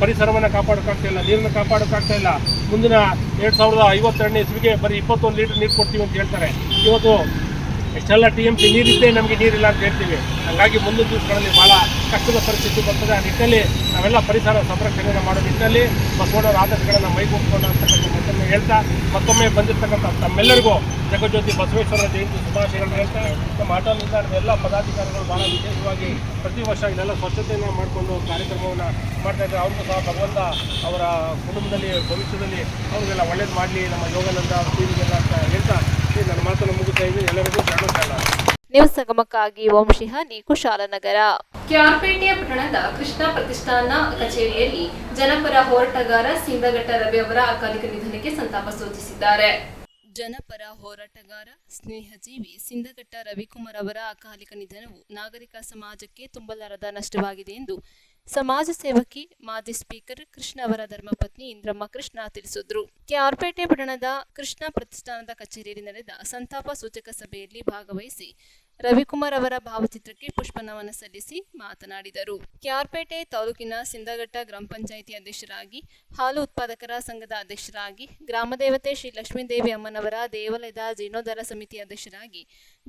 ಪರಿಸರವನ್ನು ಕಾಪಾಡೋಕ್ಕಾಗ್ತಾ ಇಲ್ಲ, ನೀರನ್ನು ಕಾಪಾಡೋಕ್ಕಾಗ್ತಾ ಇಲ್ಲ. ಮುಂದಿನ 2052ನೇ ಇಸ್ವಿಗೆ ಬರೀ 21 ಲೀಟರ್ ನೀರು ಕೊಡ್ತೀವಿ ಅಂತ ಹೇಳ್ತಾರೆ. ಇವತ್ತು ಎಷ್ಟೆಲ್ಲ TMC ನೀರಿದ್ದೇ ನಮಗೆ ನೀರಿಲ್ಲ ಅಂತ ಹೇಳ್ತೀವಿ. ಹಾಗಾಗಿ ಮುಂದಿನ ದಿವಸಗಳಲ್ಲಿ ಭಾಳ ಕಷ್ಟದ ಪರಿಸ್ಥಿತಿ ಬರ್ತದೆ. ಆ ನಿಟ್ಟಿನಲ್ಲಿ ನಾವೆಲ್ಲ ಪರಿಸರ ಸಂರಕ್ಷಣೆಯನ್ನು ಮಾಡೋ ನಿಟ್ಟಿನಲ್ಲಿ ಬಸವಣ್ಣವರ ಆದರ್ಶಗಳನ್ನು ಮೈಗೂಡಿಸೋಣ ಅಂತಕ್ಕಂಥ ಮಾತನ್ನು ಹೇಳ್ತಾ ಮತ್ತೊಮ್ಮೆ ಬಂದಿರತಕ್ಕಂಥ ತಮ್ಮೆಲ್ಲರಿಗೂ ಜಗಜ್ಯೋತಿ ಬಸವೇಶ್ವರರ ಜಯಂತಿ ಶುಭಾಶಯಗಳನ್ನು ಹೇಳ್ತಾ ನಮ್ಮ ಆಟೋ ನಿಲ್ದಾಣದ ಎಲ್ಲ ಪದಾಧಿಕಾರಿಗಳು ಭಾಳ ವಿಶೇಷವಾಗಿ ಪ್ರತಿ ವರ್ಷ ಇದೆಲ್ಲ ಸ್ವಚ್ಛತೆಯನ್ನು ಮಾಡಿಕೊಂಡು ಕಾರ್ಯಕ್ರಮವನ್ನು ಮಾಡ್ತಾಯಿದ್ದಾರೆ. ಅವ್ರಿಗೂ ಸಹ ಭಗವಂತ ಅವರ ಕುಟುಂಬದಲ್ಲಿ ಭವಿಷ್ಯದಲ್ಲಿ ಅವ್ರಿಗೆಲ್ಲ ಒಳ್ಳೇದು ಮಾಡಲಿ, ನಮ್ಮ ಯೋಗಾನಂದ ಟಿವಿಗೆಲ್ಲ ಅಂತ ಹೇಳ್ತಾ ನನ್ನ ಮಾತನ್ನು ಮುಗಿಸ್ತಾ ಇದ್ದೀನಿ. ಎಲ್ಲರಿಗೂ ಧನ್ಯವಾದ. ನ್ಯೂಸ್ ಸಂಗಮಕ್ಕಾಗಿ ಓಂ ಶಿಹಾನಿ, ಕುಶಾಲನಗರ. ಕ್ಯಾರ್ಪೇಟೆಯ ಪಟ್ಟಣದ ಕೃಷ್ಣ ಪ್ರತಿಷ್ಠಾನ ಕಚೇರಿಯಲ್ಲಿ ಜನಪರ ಹೋರಾಟಗಾರ ಸಿಂದಘಟ್ಟ ರವಿ ಅವರ ಅಕಾಲಿಕ ನಿಧನಕ್ಕೆ ಸಂತಾಪ ಸೂಚಿಸಿದ್ದಾರೆ. ಜನಪರ ಹೋರಾಟಗಾರ ಸ್ನೇಹಜೀವಿ ಸಿಂದಘಟ್ಟ ರವಿಕುಮಾರ್ ಅವರ ಅಕಾಲಿಕ ನಿಧನವು ನಾಗರಿಕ ಸಮಾಜಕ್ಕೆ ತುಂಬಲಾರದ ನಷ್ಟವಾಗಿದೆ ಎಂದು ಸಮಾಜ ಸೇವಕಿ ಮಾಜಿ ಸ್ಪೀಕರ್ ಕೃಷ್ಣ ಅವರ ಧರ್ಮಪತ್ನಿ ಇಂದ್ರಮ್ಮ ಕೃಷ್ಣ ತಿಳಿಸಿದ್ರು. ಕ್ಯಾರ್ಪೇಟೆ ಪಟ್ಟಣದ ಕೃಷ್ಣ ಪ್ರತಿಷ್ಠಾನದ ಕಚೇರಿಯಲ್ಲಿ ನಡೆದ ಸಂತಾಪ ಸೂಚಕ ಸಭೆಯಲ್ಲಿ ಭಾಗವಹಿಸಿ ರವಿಕುಮಾರ್ ಅವರ ಭಾವಚಿತ್ರಕ್ಕೆ ಪುಷ್ಪನಮನ ಸಲ್ಲಿಸಿ ಮಾತನಾಡಿದರು. ಕ್ಯಾರ್ಪೇಟೆ ತಾಲೂಕಿನ ಸಿಂದಘಟ್ಟ ಗ್ರಾಮ ಪಂಚಾಯಿತಿ ಅಧ್ಯಕ್ಷರಾಗಿ, ಹಾಲು ಉತ್ಪಾದಕರ ಸಂಘದ ಅಧ್ಯಕ್ಷರಾಗಿ, ಗ್ರಾಮದೇವತೆ ಶ್ರೀ ಲಕ್ಷ್ಮೀದೇವಿ ಅಮ್ಮನವರ ದೇವಾಲಯದ ಜೀರ್ಣೋದ್ಧಾರ ಸಮಿತಿ ಅಧ್ಯಕ್ಷರಾಗಿ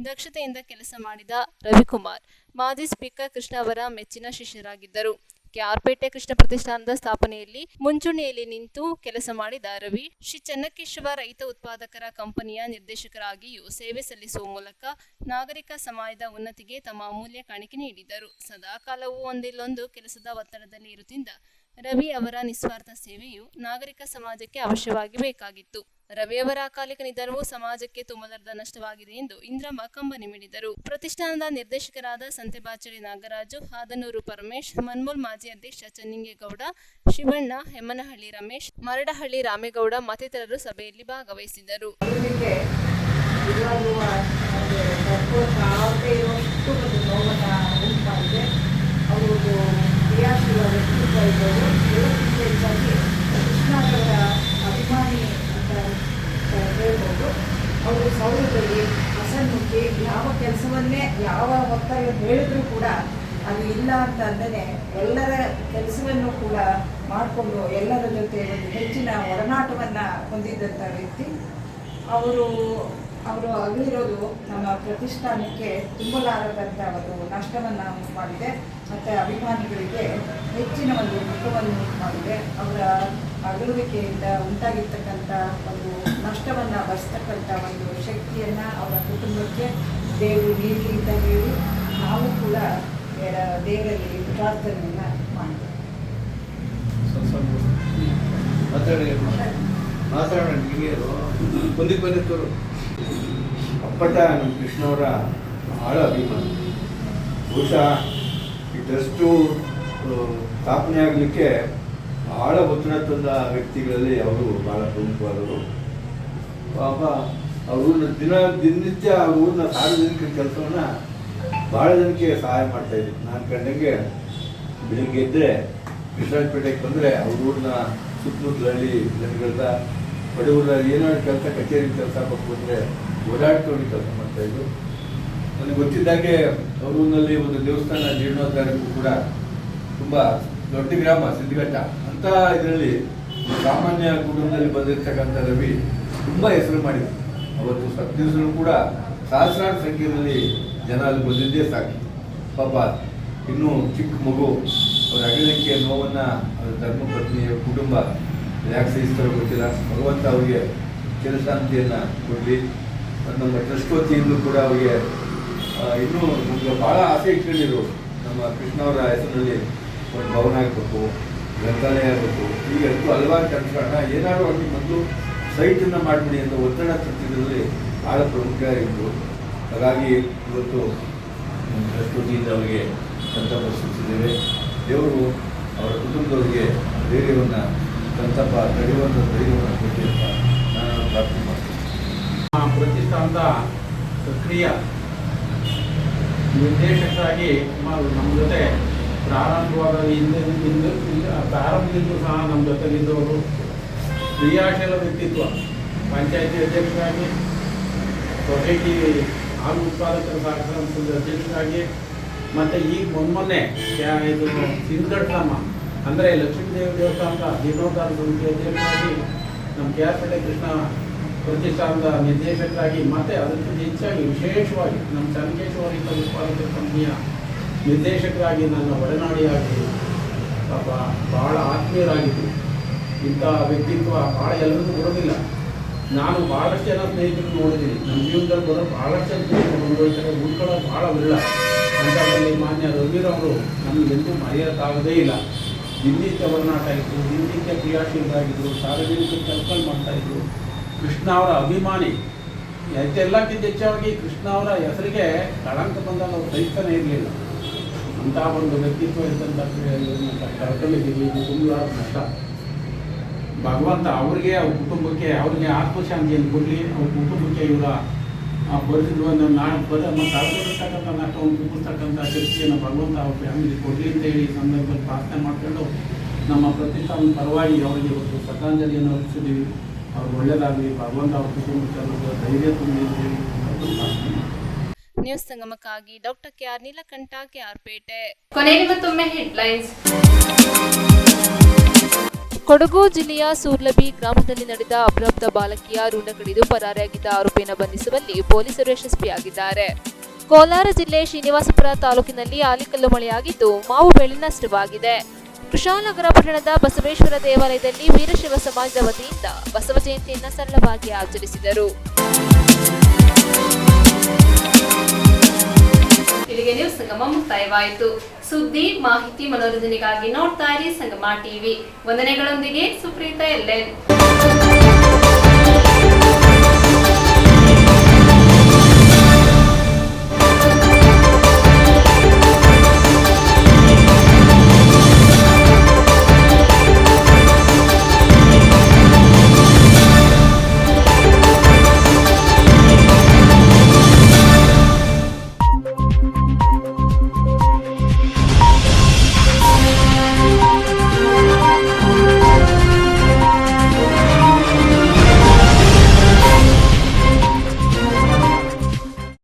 ದಕ್ಷತೆಯಿಂದ ಕೆಲಸ ಮಾಡಿದ ರವಿಕುಮಾರ್ ಮಾಜಿ ಸ್ಪೀಕರ್ ಕೃಷ್ಣ ಅವರ ಮೆಚ್ಚಿನ ಶಿಷ್ಯರಾಗಿದ್ದರು. ಕ್ಯಾರ್ಪೇಟೆ ಕೃಷ್ಣ ಪ್ರತಿಷ್ಠಾನದ ಸ್ಥಾಪನೆಯಲ್ಲಿ ಮುಂಚೂಣಿಯಲ್ಲಿ ನಿಂತು ಕೆಲಸ ಮಾಡಿದ ರವಿ ಶ್ರೀ ಚೆನ್ನಕೇಶವ ರೈತ ಉತ್ಪಾದಕರ ಕಂಪನಿಯ ನಿರ್ದೇಶಕರಾಗಿಯೂ ಸೇವೆ ಸಲ್ಲಿಸುವ ಮೂಲಕ ನಾಗರಿಕ ಸಮಾಜದ ಉನ್ನತಿಗೆ ತಮ್ಮ ಅಮೂಲ್ಯ ಕಾಣಿಕೆ ನೀಡಿದ್ದರು. ಸದಾಕಾಲವೂ ಒಂದಿಲ್ಲೊಂದು ಕೆಲಸದ ಒತ್ತಡದಲ್ಲಿ ಇರುತ್ತಿದ್ದ ರವಿ ಅವರ ನಿಸ್ವಾರ್ಥ ಸೇವೆಯು ನಾಗರಿಕ ಸಮಾಜಕ್ಕೆ ಅವಶ್ಯವಾಗಿ ಬೇಕಾಗಿತ್ತು. ರವಿಯವರ ಅಕಾಲಿಕ ನಿಧನವು ಸಮಾಜಕ್ಕೆ ತುಂಬಲಾರದ ನಷ್ಟವಾಗಿದೆ ಎಂದು ಇಂದ್ರಮ್ಮ ಕಂಬನಿ ಮಿಡಿದರು. ಪ್ರತಿಷ್ಠಾನದ ನಿರ್ದೇಶಕರಾದ ಸಂತೆಬಾಚಳಿ ನಾಗರಾಜು, ಹಾದನೂರು ಪರಮೇಶ್, ಮನ್ಮೂಲ್ ಮಾಜಿ ಅಧ್ಯಕ್ಷ ಚನ್ನಿಂಗೇಗೌಡ, ಶಿವಣ್ಣ, ಹೆಮ್ಮನಹಳ್ಳಿ ರಮೇಶ್, ಮರಡಹಳ್ಳಿ ರಾಮೇಗೌಡ ಮತ್ತಿತರರು ಸಭೆಯಲ್ಲಿ ಭಾಗವಹಿಸಿದ್ದರು. ಅಭಿಮಾನಿ ಅಂತ ಹೇಳ್ಬೋದು. ಅವರು ಸೌರದಲ್ಲಿ ಹಸನ್ಮುಖಿ ಯಾವ ಕೆಲಸವನ್ನೇ ಯಾವ ಒತ್ತಾಯ ಹೇಳಿದ್ರು ಕೂಡ ಅದು ಇಲ್ಲ ಅಂತ ಅಂದರೆ ಎಲ್ಲರ ಕೆಲಸವನ್ನು ಕೂಡ ಮಾಡಿಕೊಂಡು ಎಲ್ಲರ ಜೊತೆ ಒಂದು ಹೆಚ್ಚಿನ ಒಡನಾಟವನ್ನು ಹೊಂದಿದ್ದಂಥ ವ್ಯಕ್ತಿ. ಅವರು ಅಗಲಿರೋದು ನಮ್ಮ ಪ್ರತಿಷ್ಠಾನಕ್ಕೆ ತುಂಬಲಾರದಂಥ ಒಂದು ನಷ್ಟವನ್ನು ಉಂಟು ಮಾಡಿದೆ ಮತ್ತು ಅಭಿಮಾನಿಗಳಿಗೆ ಹೆಚ್ಚಿನ ಒಂದು ದುಃಖವನ್ನು ಉಂಟು ಮಾಡಿದೆ. ಅವರ ಅಗಲುವಿಕೆಯಿಂದ ಉಂಟಾಗಿರ್ತಕ್ಕಂಥ ಒಂದು ನಷ್ಟವನ್ನು ಭರಿಸ್ತಕ್ಕಂಥ ಒಂದು ಶಕ್ತಿಯನ್ನು ಅವರ ಕುಟುಂಬಕ್ಕೆ ದೇವರು ನೀಡಲಿ ಅಂತ ಹೇಳಿ ನಾವು ಕೂಡ ದೇವರಲ್ಲಿ ಪ್ರಾರ್ಥನೆಯನ್ನು ಮಾಡ್ತೇವೆ. ಮಾತಾಡೋಣ ಹಿರಿಯರು ಮುಂದಕ್ಕೆ ಬಂದಿತ್ತವರು. ಅಪ್ಪಟ ನಮ್ಮ ಕೃಷ್ಣವರ ಬಹಳ ಅಭಿಮಾನ. ಬಹುಶಃ ಈ ಟ್ರಸ್ಟು ಸ್ಥಾಪನೆ ಆಗಲಿಕ್ಕೆ ಬಹಳ ಒತ್ತಡ ತಂದ ವ್ಯಕ್ತಿಗಳಲ್ಲಿ ಅವರು ಬಹಳ ಪ್ರಮುಖವಾದವರು. ಪಾಪ ಅವ್ರನ್ನ ದಿನನಿತ್ಯ ಅವ್ರ ಊರಿನ ಸಾರ್ವಜನಿಕ ಕೆಲಸವನ್ನ ಭಾಳ ಜನಕ್ಕೆ ಸಹಾಯ ಮಾಡ್ತಾ ಇದ್ರು. ನಾನು ಕಂಡಂಗೆ ಬೆಳಿಗ್ಗೆ ಎದ್ದರೆ ಕೃಷ್ಣಪೇಟೆಗೆ ಬಂದರೆ ಅವ್ರ ಊರಿನ ಸುತ್ತಮುತ್ತಲ ಹಳ್ಳಿ ಜನಗಳನ್ನ ಬಡವರಲ್ಲಿ ಏನೋ ಕೆಲಸ ಕಚೇರಿ ಕೆಲಸ ಬಂದರೆ ಓಡಾಡ್ಕೊಂಡು ಕೆಲಸ ಮಾಡ್ತಾಯಿದ್ರು. ನನಗೆ ಗೊತ್ತಿದ್ದಾಗೆ ಅವ್ರ ಊರಿನಲ್ಲಿ ಒಂದು ದೇವಸ್ಥಾನ ಜೀರ್ಣೋದ್ಧಾರಕ್ಕೂ ಕೂಡ ತುಂಬ ದೊಡ್ಡ ಗ್ರಾಮ ಸಿದ್ಧಘಟ್ಟ ಅಂತ ಇದರಲ್ಲಿ ಸಾಮಾನ್ಯ ಕುಟುಂಬದಲ್ಲಿ ಬಂದಿರ್ತಕ್ಕಂಥ ರವಿ ತುಂಬ ಹೆಸರು ಮಾಡಿದ್ರು. ಅವತ್ತು ಸತ್ತ ದಿವಸನೂ ಕೂಡ ಸಹಸ್ರಾರು ಸಂಖ್ಯೆಯಲ್ಲಿ ಜನ ಅಲ್ಲಿ ಬಂದಿದ್ದೇ ಸಾಕು. ಪಾಪ ಇನ್ನೂ ಚಿಕ್ಕ ಮಗು ಅವ್ರ ಅಗಲಿಕೆ ನೋವನ್ನು ಅವರ ಧರ್ಮಪತ್ನಿಯ ಕುಟುಂಬ ಯಾಕೆ ಸಹಿಸ್ತಾರೋ ಗೊತ್ತಿಲ್ಲ. ಭಗವಂತ ಅವರಿಗೆ ಚಿರಶಾಂತಿಯನ್ನು ಕೊಡಲಿ. ನಮ್ಮ ಟ್ರಸ್ಟ್ ವತಿಯಿಂದಲೂ ಕೂಡ ಅವರಿಗೆ ಇನ್ನೂ ನಮಗೆ ಭಾಳ ಆಸೆ ಇಟ್ಕೊಂಡಿರು. ನಮ್ಮ ಕೃಷ್ಣವರ ಹೆಸರಿನಲ್ಲಿ ಒಂದು ಭವನ ಆಗಬೇಕು, ಗ್ರಂಥಾಲಯ ಆಗಬೇಕು, ಈಗಂತೂ ಹಲವಾರು ಕನಸುಗಳನ್ನ ಏನಾದರೂ ಅಲ್ಲಿ ಮೊದಲು ಸೈಟನ್ನು ಮಾಡಿಬಿಡಿ ಅಂತ ಒತ್ತಡ ತರ್ತಿದ್ರಲ್ಲಿ ಭಾಳ ಪ್ರಮುಖ ಇದ್ದರು. ಹಾಗಾಗಿ ಇವತ್ತು ಟ್ರಸ್ಟ್ ವತಿಯಿಂದ ಅವರಿಗೆ ಸಂತಾಪ ಸೂಚಿಸಿದ್ದೇವೆ. ದೇವರು ಅವರ ಕುಟುಂಬದವರಿಗೆ ಧೈರ್ಯವನ್ನು ಸಂತಾಪ ತಡೆಯುವಂಥ ಧೈರ್ಯವನ್ನು ಕೊಡಿ ಅಂತ ನಾನು ಪ್ರಾರ್ಥನೆ ಮಾಡ್ತೀನಿ. ಪ್ರತಿಷ್ಠಾನದ ಸಕ್ರಿಯ ನಿರ್ದೇಶಕರಾಗಿ ನಮ್ಮ ಜೊತೆ ಪ್ರಾರಂಭದಿಂದಲೂ ಸಹ ನಮ್ಮ ಜೊತೆಲಿದ್ದವರು. ಕ್ರಿಯಾಶೀಲ ವ್ಯಕ್ತಿತ್ವ, ಪಂಚಾಯತಿ ಅಧ್ಯಕ್ಷರಾಗಿ, ಸೊಸೈಟಿ ಹಾಲು ಉತ್ಪಾದಕರ ಸಹಕಾರ ಸಂಘದ ಅಧ್ಯಕ್ಷರಾಗಿ, ಮತ್ತು ಈಗ ಮೊನ್ನೆ ಇದು ಸಿಂಧಘಟ್ಟಮ್ಮ ಅಂದರೆ ಲಕ್ಷ್ಮೀದೇವಿ ದೇವಸ್ಥಾನದ ಜೀರ್ಣೋದ್ಧಾರ ಸಮಿತಿ ಅಧ್ಯಕ್ಷರಾಗಿ, ನಮ್ಮ KR ಕೃಷ್ಣ ಪ್ರತಿಷ್ಠಾನದ ನಿರ್ದೇಶಕರಾಗಿ, ಮತ್ತು ಅದಕ್ಕಿಂತ ಹೆಚ್ಚಾಗಿ ವಿಶೇಷವಾಗಿ ನಮ್ಮ ಚನ್ನಕೇಶ್ವರಿ ಉತ್ಪಾದಕರ ಕಂಪನಿಯ ನಿರ್ದೇಶಕರಾಗಿ ನನ್ನ ಒಡನಾಡಿಯಾಗಿ ಪಾಪ ಭಾಳ ಆತ್ಮೀಯರಾಗಿದ್ದು. ಇಂಥ ವ್ಯಕ್ತಿತ್ವ ಭಾಳ ಎಲ್ಲರಿಗೂ ಬರೋದಿಲ್ಲ. ನಾನು ಭಾಳಷ್ಟು ಜನ ಸ್ನೇಹಿತರು ನೋಡಿದ್ದೀನಿ. ನಮ್ಮ ಜೀವನದಲ್ಲಿ ಬರೋ ಭಾಳಷ್ಟು ಜನ ಸ್ನೇಹಿತರು ಬಂದೋಗ್ತಾರೆ, ಉಳ್ಕೊಳ್ಳೋದು ಭಾಳ ವಿರಳ. ಅಂಥದ್ರಲ್ಲಿ ಮಾನ್ಯ ರವಿರವರು ನಮಗೆಂದೂ ಮರೆಯೋಕ್ಕಾಗೋದೇ ಇಲ್ಲ. ದಿನನಿತ್ಯ ಒಡನಾಟ ಇತ್ತು, ದಿನನಿತ್ಯ ಕ್ರಿಯಾಶೀಲರಾಗಿದ್ದರು, ಸಾರ್ವಜನಿಕ ಕೆಲಸ ಮಾಡ್ತಾಯಿದ್ರು. ಕೃಷ್ಣ ಅವರ ಅಭಿಮಾನಿ. ಎಲ್ಲಕ್ಕಿಂತ ಹೆಚ್ಚಾಗಿ ಕೃಷ್ಣ ಅವರ ಹೆಸರಿಗೆ ಕಳಂಕ ಬಂದಾಗ ಅವರು ಸಹಿತಾನೆ ಇರಲಿಲ್ಲ. ಅಂಥ ಒಂದು ವ್ಯಕ್ತಿತ್ವ ಇದ್ದಂಥ ಕಳ್ಕೊಂಡಿದ್ದೀವಿ. ಇದು ತುಂಬ ಕಷ್ಟ. ಭಗವಂತ ಅವ್ರಿಗೆ, ಅವ್ರ ಕುಟುಂಬಕ್ಕೆ, ಅವ್ರಿಗೆ ಆತ್ಮಶಾಂತಿಯನ್ನು ಕೊಡಲಿ. ಅವ್ರ ಕುಟುಂಬಕ್ಕೆ ಇವರ ಬರೆದಿರುವಂಥ ಕಳ್ಕೊಂಡಿರ್ತಕ್ಕಂಥ ನಷ್ಟವನ್ನು ತುಂಬಿಸ್ತಕ್ಕಂಥ ಶಕ್ತಿಯನ್ನು ಭಗವಂತ ಅವ್ರ ಫ್ಯಾಮಿಲಿ ಕೊಡಲಿ ಅಂತೇಳಿ ಈ ಸಂದರ್ಭದಲ್ಲಿ ಪ್ರಾರ್ಥನೆ ಮಾಡ್ಕೊಂಡು ನಮ್ಮ ಪ್ರತಿಷ್ಠಾನದ ಪರವಾಗಿ ಅವರಿಗೆ ಇವತ್ತು ಶ್ರದ್ಧಾಂಜಲಿಯನ್ನು ಅರ್ಪಿಸಿದ್ದೀವಿ. ಅವ್ರಿಗೆ ಒಳ್ಳೆಯದಾಗಲಿ, ಭಗವಂತ ಅವ್ರ ಕುಟುಂಬಕ್ಕೆ ಧೈರ್ಯ ತುಂಬಿ ಅಂತೇಳಿ ಪ್ರಾರ್ಥನೆ. ನ್ಯೂಸ್ ಸಂಗಮಕ್ಕಾಗಿ doctor KR Neelakanta, KR Pete. ಕೊನೆಯಲ್ಲಿ ಮತ್ತೊಮ್ಮೆ ಹೆಡ್ಲೈನ್ಸ್. ಕೊಡಗು ಜಿಲ್ಲೆಯ ಸೂರ್ಲಬಿ ಗ್ರಾಮದಲ್ಲಿ ನಡೆದ ಅಪ್ರಾಪ್ತ ಬಾಲಕಿಯ ಋಣ ಕಡಿದು ಪರಾರಿಯಾಗಿದ್ದ ಆರೋಪಿಯನ್ನು ಬಂಧಿಸುವಲ್ಲಿ ಪೊಲೀಸರು ಯಶಸ್ವಿಯಾಗಿದ್ದಾರೆ. ಕೋಲಾರ ಜಿಲ್ಲೆ ಶ್ರೀನಿವಾಸಪುರ ತಾಲೂಕಿನಲ್ಲಿ ಆಲಿಕಲ್ಲು ಮಳೆಯಾಗಿದ್ದು ಮಾವು ಬೆಳೆ ನಷ್ಟವಾಗಿದೆ. ಕುಶಾಲನಗರ ಪಟ್ಟಣದ ಬಸವೇಶ್ವರ ದೇವಾಲಯದಲ್ಲಿ ವೀರಶೈವ ಸಮಾಜದ ವತಿಯಿಂದ ಬಸವ ಜಯಂತಿಯನ್ನು ಸರಳವಾಗಿ ಆಚರಿಸಿದರು. ಇಲ್ಲಿಗೆ ನ್ಯೂಸ್ ಸಂಗಮ ಮುಕ್ತಾಯವಾಯಿತು. ಸುದ್ದಿ, ಮಾಹಿತಿ, ಮನೋರಂಜನೆಗಾಗಿ ನೋಡ್ತಾ ಇರಿ ಸಂಗಮ ಟಿವಿ. ವಂದನೆಗಳೊಂದಿಗೆ ಸುಪ್ರೀತಾ LN.